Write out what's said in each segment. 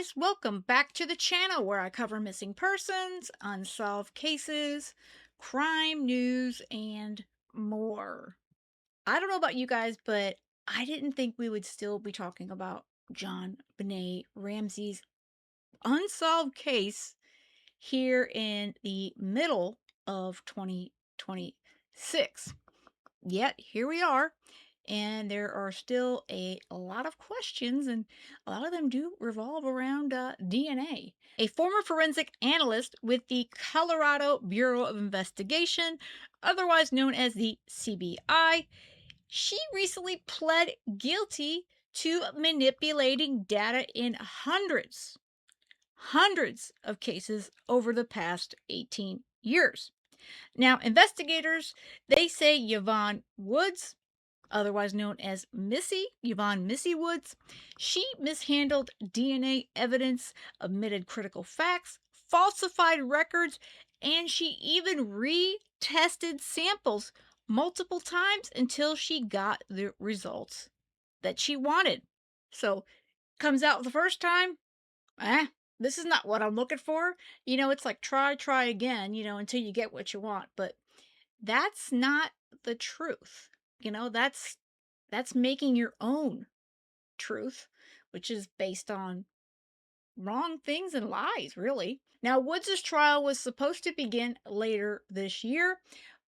guys, welcome back to the channel where I cover missing persons, unsolved cases, crime news, and more. I don't know about you guys, but I didn't think we would still be talking about John Benet Ramsey's unsolved case here in the middle of 2026. Yet here we are, and there are still a lot of questions, and a lot of them do revolve around DNA. A former forensic analyst with the Colorado Bureau of Investigation, otherwise known as the CBI, she recently pled guilty to manipulating data in hundreds of cases over the past 18 years. Now, investigators, they say Yvonne Woods, otherwise known as Yvonne Missy Woods, she mishandled DNA evidence, omitted critical facts, falsified records, and she even retested samples multiple times until she got the results that she wanted. So, comes out the first time, eh, this is not what I'm looking for. It's like try again, until you get what you want. But that's not the truth. That's making your own truth, which is based on wrong things and lies, really. Now, Woods's trial was supposed to begin later this year,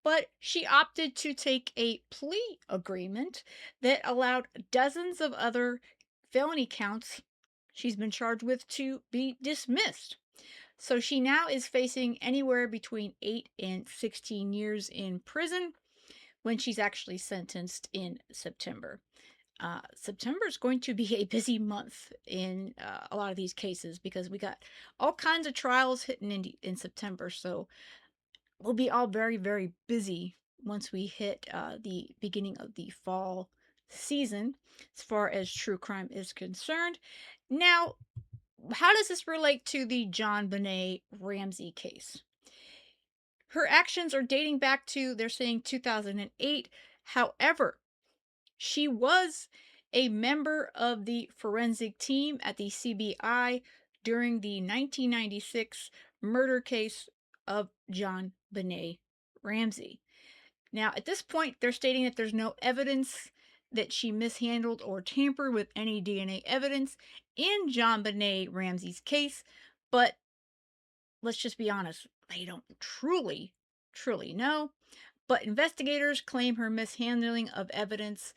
but she opted to take a plea agreement that allowed dozens of other felony counts she's been charged with to be dismissed. So she now is facing anywhere between 8 and 16 years in prison when she's actually sentenced in September. September is going to be a busy month in a lot of these cases because we got all kinds of trials hitting in September. So we'll be all very, very busy once we hit the beginning of the fall season as far as true crime is concerned. Now, how does this relate to the JonBenet Ramsey case? Her actions are dating back to, they're saying, 2008. However, she was a member of the forensic team at the CBI during the 1996 murder case of JonBenet Ramsey. Now, at this point, they're stating that there's no evidence that she mishandled or tampered with any DNA evidence in JonBenet Ramsey's case, but let's just be honest, they don't truly know. But investigators claim her mishandling of evidence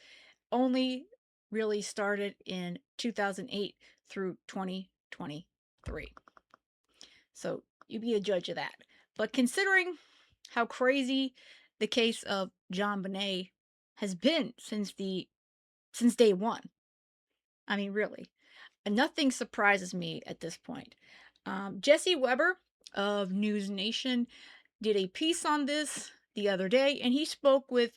only really started in 2008 through 2023. So you be a judge of that. But considering how crazy the case of JonBenet has been since day one, I mean, really, nothing surprises me at this point. Jesse Weber of News Nation did a piece on this the other day, and he spoke with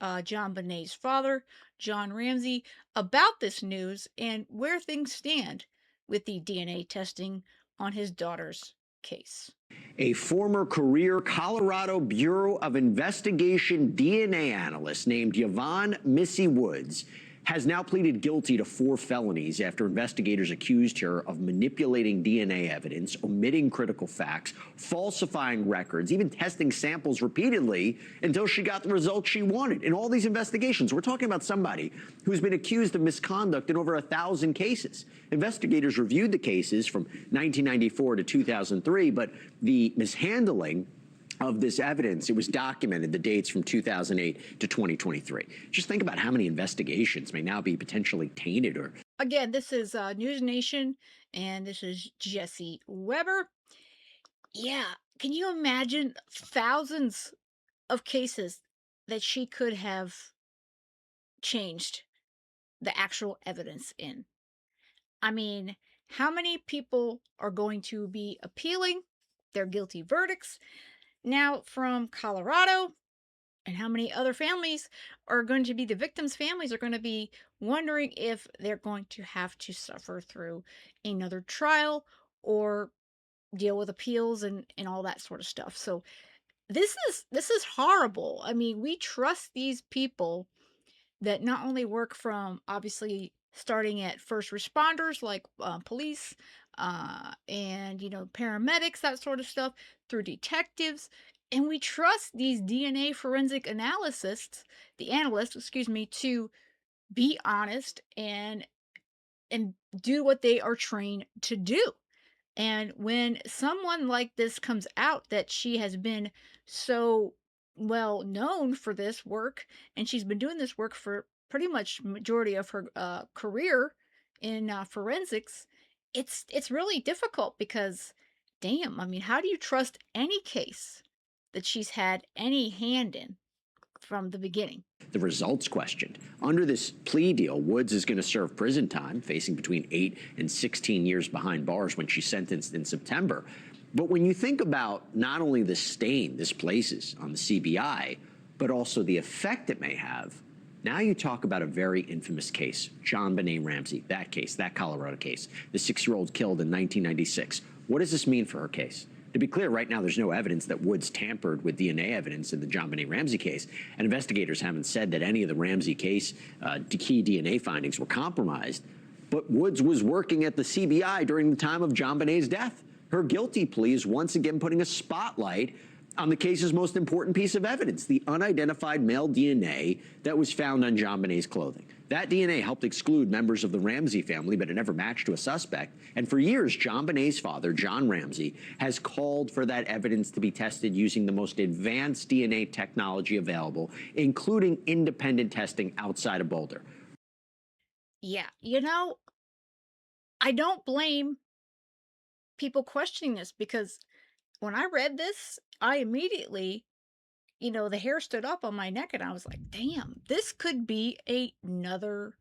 JonBenet's father, John Ramsey, about this news and where things stand with the DNA testing on his daughter's case. A former career Colorado Bureau of Investigation DNA analyst named Yvonne Missy Woods has now pleaded guilty to 4 felonies after investigators accused her of manipulating DNA evidence, omitting critical facts, falsifying records, even testing samples repeatedly until she got the results she wanted. In all these investigations, we're talking about somebody who's been accused of misconduct in over 1,000 cases. Investigators reviewed the cases from 1994 to 2003, but the mishandling of this evidence, it was documented, the dates from 2008 to 2023. Just think about how many investigations may now be potentially tainted or... Again, this is News Nation, and this is Jesse Weber. Yeah, can you imagine thousands of cases that she could have changed the actual evidence in? I mean, how many people are going to be appealing their guilty verdicts now from Colorado? And how many other families are going to be, the victims' families are going to be wondering if they're going to have to suffer through another trial or deal with appeals and all that sort of stuff. So this is horrible. I mean, we trust these people that not only work from, obviously, starting at first responders like police, and, paramedics, that sort of stuff, through detectives. And we trust these DNA forensic analysts, excuse me, to be honest and do what they are trained to do. And when someone like this comes out that she has been so well known for this work, and she's been doing this work for pretty much majority of her career in forensics, it's really difficult because, damn, I mean, how do you trust any case that she's had any hand in from the beginning? The results questioned. Under this plea deal, Woods is going to serve prison time, facing between 8 and 16 years behind bars when she's sentenced in September. But when you think about not only the stain this places on the CBI, but also the effect it may have, now you talk about a very infamous case, JonBenet Ramsey, that case, that Colorado case, the 6-year-old killed in 1996. What does this mean for her case? To be clear, right now there's no evidence that Woods tampered with DNA evidence in the JonBenet Ramsey case, and investigators haven't said that any of the Ramsey case key DNA findings were compromised. But Woods was working at the CBI during the time of JonBenet's death. Her guilty plea is once again putting a spotlight on the case's most important piece of evidence, the unidentified male DNA that was found on JonBenet's clothing. That DNA helped exclude members of the Ramsey family, but it never matched to a suspect. And for years, JonBenet's father, John Ramsey, has called for that evidence to be tested using the most advanced DNA technology available, including independent testing outside of Boulder. Yeah, I don't blame people questioning this because when I read this, I immediately, the hair stood up on my neck and I was like, damn, this could be another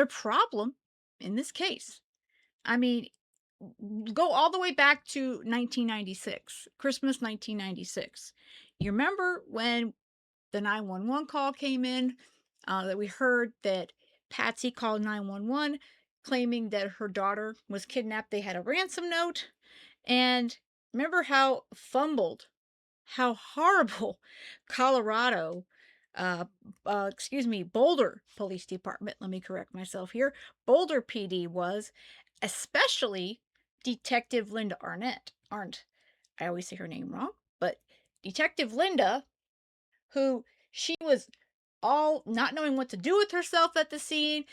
problem in this case. I mean, go all the way back to 1996, Christmas 1996. You remember when the 911 call came in, that we heard that Patsy called 911 claiming that her daughter was kidnapped. They had a ransom note. And remember how fumbled, how horrible Colorado, uh, Boulder Police Department, let me correct myself here, Boulder PD was, especially Detective Linda Arndt. I always say her name wrong, but Detective Linda, who she was all not knowing what to do with herself at the scene.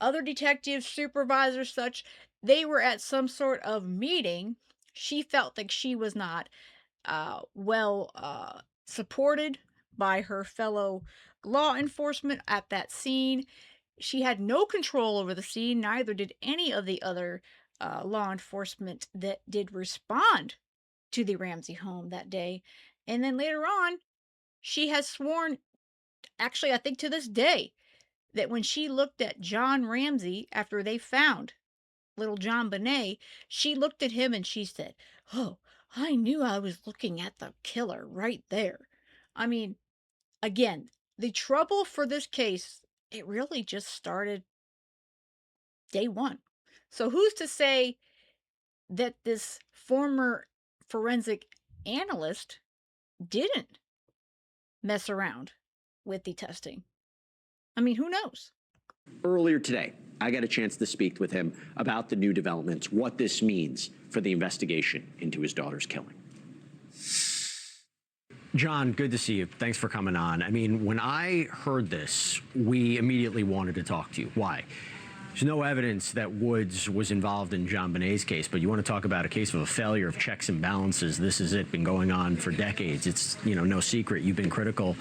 Other detectives, supervisors, such, they were at some sort of meeting. She felt like she was not supported by her fellow law enforcement at that scene. She had no control over the scene, neither did any of the other law enforcement that did respond to the Ramsey home that day. And then later on, she has sworn, actually, I think to this day, that when she looked at John Ramsey after they found little JonBenet, she looked at him and she said, "Oh, I knew I was looking at the killer right there." I mean, again, the trouble for this case, it really just started day one. So who's to say that this former forensic analyst didn't mess around with the testing? I mean, who knows? Earlier today, I got a chance to speak with him about the new developments, what this means for the investigation into his daughter's killing. John, good to see you. Thanks for coming on. I mean, when I heard this, we immediately wanted to talk to you. Why? There's no evidence that Woods was involved in JonBenet's case, but you want to talk about a case of a failure of checks and balances. This is it, been going on for decades. It's, no secret. You've been critical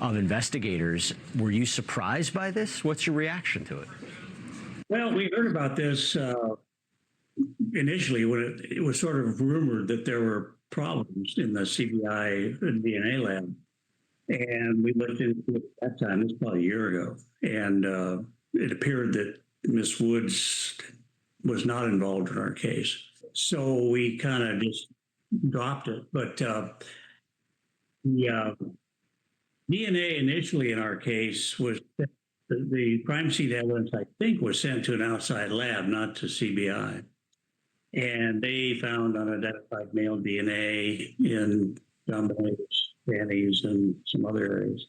of investigators. Were you surprised by this? What's your reaction to it? Well, we heard about this initially when it was sort of rumored that there were problems in the CBI DNA lab. And we looked into it at that time, it's probably a year ago. And it appeared that Miss Woods was not involved in our case. So we kind of just dropped it. But the DNA initially in our case was the crime scene evidence, I think, was sent to an outside lab, not to CBI. And they found unidentified male DNA in JonBenet's panties and some other areas.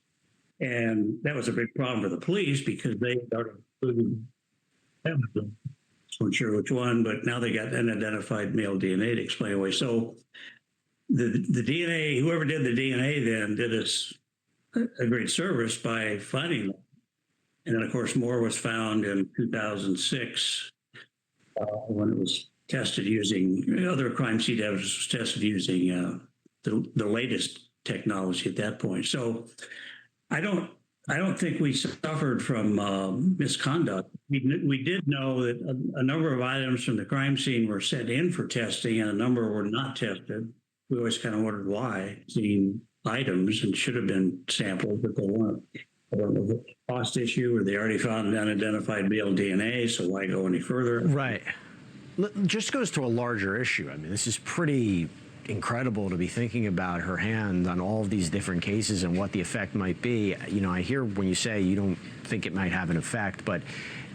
And that was a big problem for the police because they started including evidence weren't sure which one, but now they got unidentified male DNA to explain away. So the DNA, whoever did the DNA then did us a great service by finding them. And then, of course, more was found in 2006 when it was tested using other crime scene evidence was tested using the latest technology at that point. So I don't think we suffered from misconduct. We did know that a number of items from the crime scene were sent in for testing, and a number were not tested. We always kind of wondered why. Seen items and should have been sampled, but they weren't. I don't know if it's a cost issue or they already found unidentified male DNA, so why go any further? Right. Just goes to a larger issue. I mean, this is pretty incredible to be thinking about her hand on all of these different cases and what the effect might be. You know, I hear when you say you don't think it might have an effect, but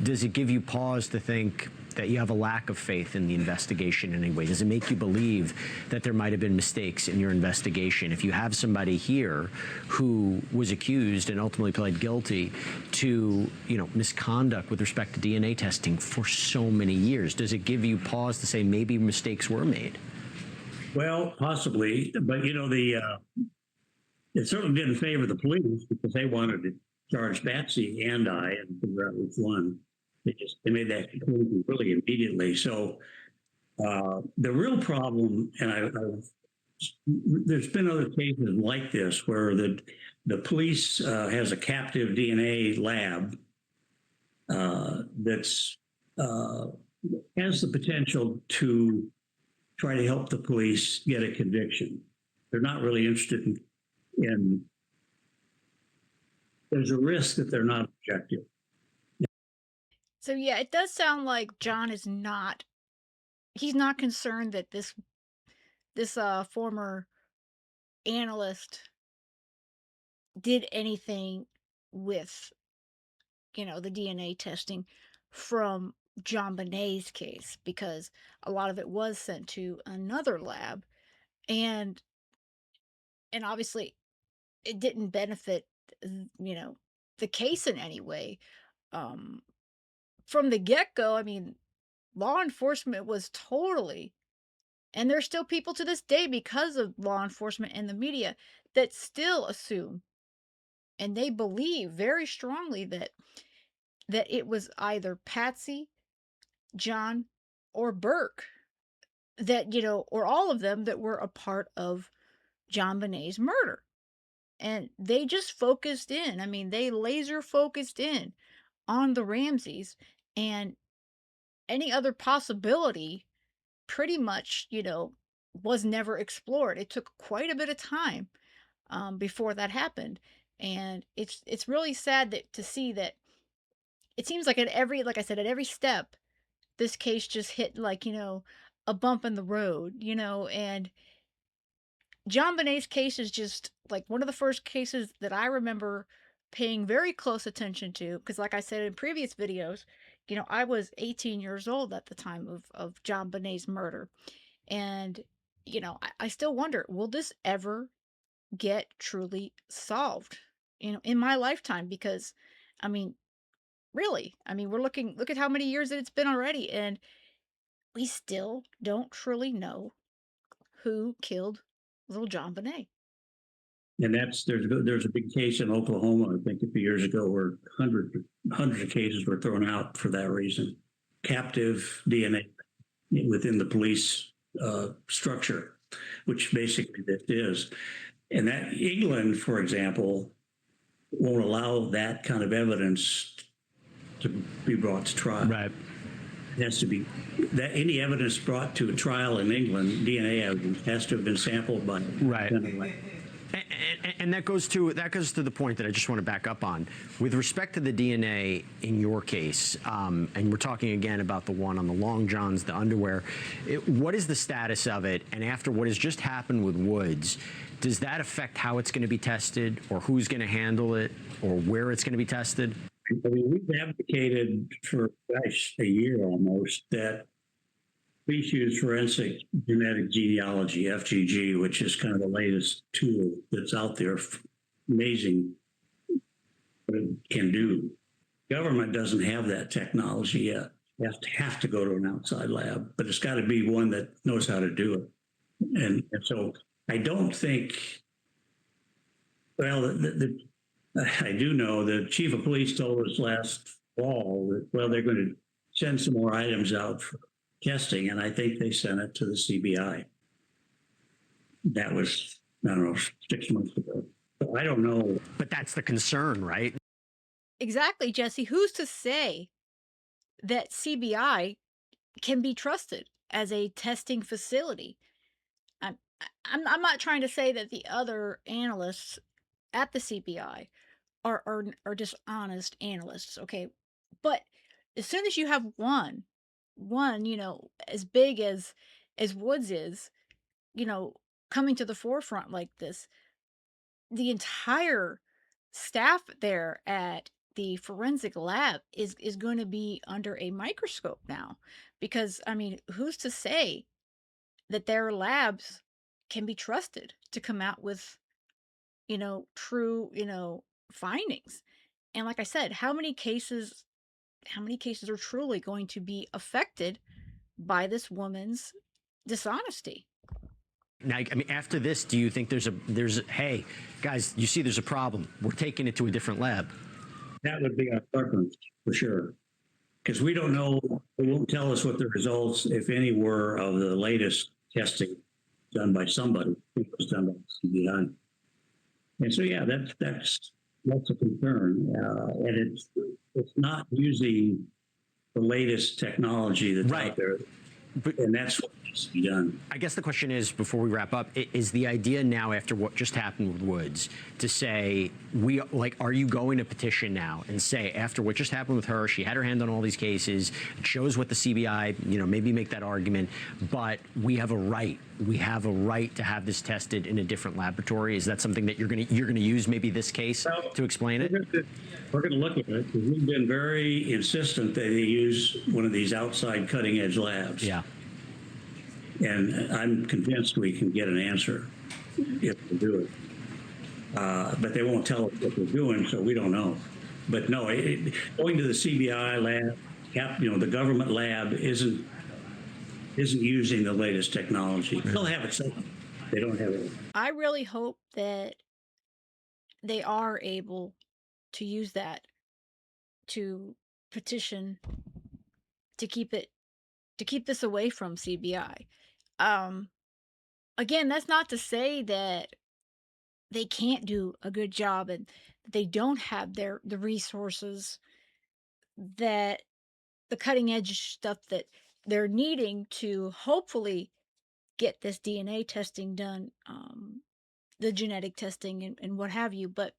does it give you pause to think that you have a lack of faith in the investigation in any way? Does it make you believe that there might have been mistakes in your investigation? If you have somebody here who was accused and ultimately pled guilty to, you know, misconduct with respect to DNA testing for so many years, does it give you pause to say maybe mistakes were made? Well, possibly, but you know, it certainly didn't favor the police because they wanted to charge Batsy and I and figure out which one. They made that conclusion really immediately. So the real problem, and there's been other cases like this where the police has a captive DNA lab that's has the potential to try to help the police get a conviction. They're not really interested in there's a risk that they're not objective. So yeah, it does sound like John is not he's not concerned that this former analyst did anything with, you know, the DNA testing from JonBenet's case, because a lot of it was sent to another lab, and obviously it didn't benefit, you know, the case in any way. Um, from the get-go, I mean, law enforcement was totally, and there's still people to this day because of law enforcement and the media that still assume and they believe very strongly that it was either Patsy, John, or Burke that, you know, or all of them that were a part of JonBenet's murder. And they just focused in. I mean, they laser focused in on the Ramseys, and any other possibility pretty much, you know, was never explored. It took quite a bit of time before that happened. And it's really sad that to see that it seems like at every, like I said, at every step, this case just hit, like, you know, a bump in the road, you know. And JonBenet's case is just like one of the first cases that I remember paying very close attention to, because like I said in previous videos, you know, I was 18 years old at the time of JonBenet's murder. And, you know, I still wonder, will this ever get truly solved, you know, in my lifetime? Because, I mean, really, I mean, look at how many years that it's been already, and we still don't truly know who killed little JonBenet. And there's a big case in Oklahoma, I think a few years ago, where hundreds of cases were thrown out for that reason. Captive DNA within the police structure, which basically this is. And that England, for example, won't allow that kind of evidence to be brought to trial. Right. It has to be that any evidence brought to a trial in England, DNA evidence, has to have been sampled by. Right. And that goes to the point that I just want to back up on. With respect to the DNA in your case, and we're talking again about the one on the long johns, the underwear, what is the status of it? And after what has just happened with Woods, does that affect how it's going to be tested, or who's going to handle it, or where it's going to be tested? I mean, we've advocated for, a year almost, that we use forensic genetic genealogy, FGG, which is kind of the latest tool that's out there. Amazing what it can do. Government doesn't have that technology yet. have to go to an outside lab, but it's got to be one that knows how to do it. And so I don't think, well, I do know the chief of police told us last fall that, well, they're going to send some more items out for testing, and I think they sent it to the CBI. That was, I don't know, 6 months ago. So I don't know. But that's the concern, right? Exactly, Jesse. Who's to say that CBI can be trusted as a testing facility? I'm I'm not trying to say that the other analysts at the CBI are just honest analysts, okay? But as soon as you have one, as big as Woods is, you know, coming to the forefront like this, the entire staff there at the forensic lab is going to be under a microscope now, because I mean, who's to say that their labs can be trusted to come out with, true, findings? And like I said, how many cases are truly going to be affected by this woman's dishonesty? Now, I mean, after this, do you think there's hey, guys, you see there's a problem. We're taking it to a different lab. That would be our preference for sure. Because we don't know, they won't tell us what the results, if any, were of the latest testing done by somebody. It was done by the CBI. And so, yeah, that's a concern. And it's not using the latest technology that's out there. But, and that's what needs to be done. I guess the question is, before we wrap up, is the idea now, after what just happened with Woods, to say, are you going to petition now and say, after what just happened with her, she had her hand on all these cases, it shows what the CBI, maybe make that argument, but we have a right to have this tested in a different laboratory? Is that something that you're going to use maybe this case to explain it? We're going to look at it, because we've been very insistent that they use one of these outside cutting edge labs. Yeah. And I'm convinced we can get an answer if we do it. But they won't tell us what they're doing, so we don't know. But no, going to the CBI lab, the government lab isn't using the latest technology. They'll have it. They don't have it. I really hope that they are able to use that to petition to keep this away from CBI. Again, that's not to say that they can't do a good job and they don't have the resources, that the cutting edge stuff that they're needing to hopefully get this DNA testing done, the genetic testing and what have you. But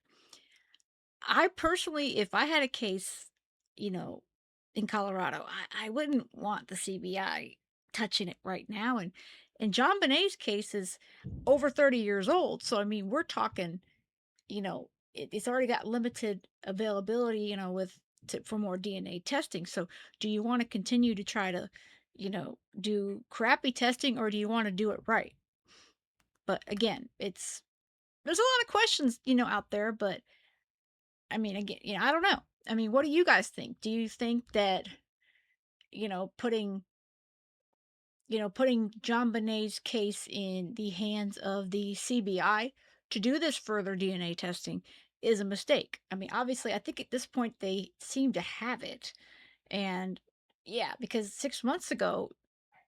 I personally, if I had a case, in Colorado, I wouldn't want the CBI touching it right now. And JonBenet's case is over 30 years old. So, I mean, we're talking, it's already got limited availability, for more DNA testing. So do you want to continue to try to, do crappy testing, or do you want to do it right? But again, there's a lot of questions, out there, but I mean, again, I don't know. I mean, what do you guys think? Do you think that, putting JonBenet's case in the hands of the CBI to do this further DNA testing is a mistake? I mean, obviously, I think at this point they seem to have it. And yeah, because 6 months ago,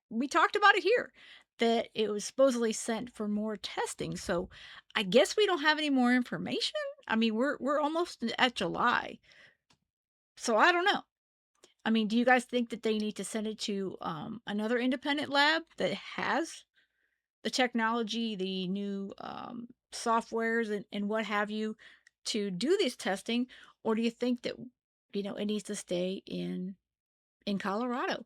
we talked about it here, that it was supposedly sent for more testing. So I guess we don't have any more information. I mean, we're almost at July. So I don't know. I mean, do you guys think that they need to send it to another independent lab that has the technology, the new softwares and what have you to do this testing? Or do you think that, it needs to stay in Colorado?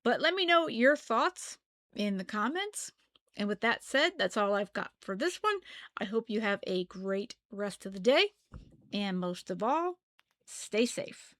But let me know your thoughts in the comments. And with that said, that's all I've got for this one. I hope you have a great rest of the day. And most of all, stay safe.